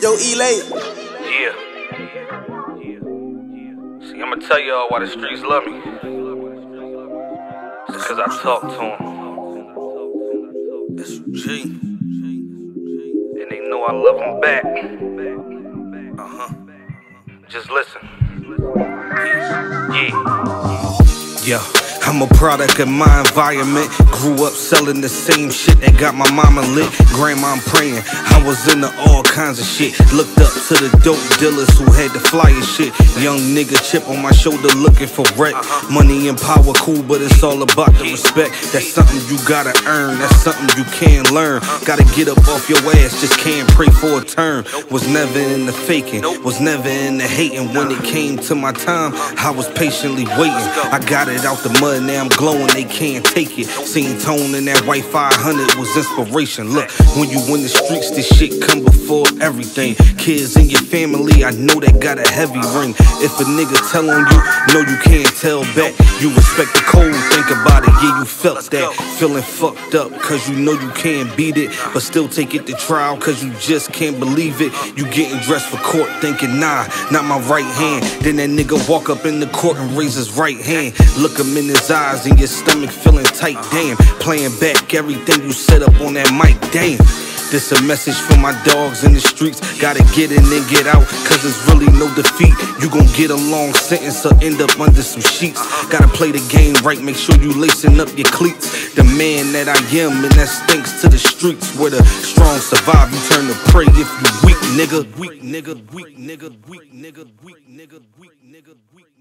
Yo, E-Late. Yeah. See, I'ma tell y'all why the streets love me. It's cause I talk to them. That's G. And they know I love them back. Just listen. Yeah, I'm a product of my environment. Grew up selling the same shit that got my mama lit. Grandma, I'm praying. I was into all kinds of shit. Looked up to the dope dealers who had the flyer shit. Young nigga chip on my shoulder looking for wreck. Money and power cool, but it's all about the respect. That's something you gotta earn. That's something you can't learn. Gotta get up off your ass, just can't pray for a turn. Was never in the faking, was never in the hating. When it came to my time, I was patiently waiting. I got it out the mud, now I'm glowing, they can't take it. Seeing Tone in that white 500 was inspiration. Look, when you in the streets, this shit come before everything. Kids in your family, I know that got a heavy ring. If a nigga tell on you, no you can't tell back. You respect the code, think about it, yeah you felt that. Feeling fucked up cause you know you can't beat it, but still take it to trial cause you just can't believe it. You getting dressed for court thinking nah, not my right hand. Then that nigga walk up in the court and raise his right hand. Look him in his eyes and your stomach feeling tight, damn. Playing back everything you set up on that mic, damn. This a message for my dogs in the streets. Gotta get in and get out, cause there's really no defeat. You gon' get a long sentence or end up under some sheets. Gotta play the game right, make sure you lacing up your cleats. The man that I am, and that's thanks to the streets. Where the strong survive, you turn to prey if you weak, nigga. Weak nigga, weak nigga, weak nigga, weak nigga, weak nigga, weak.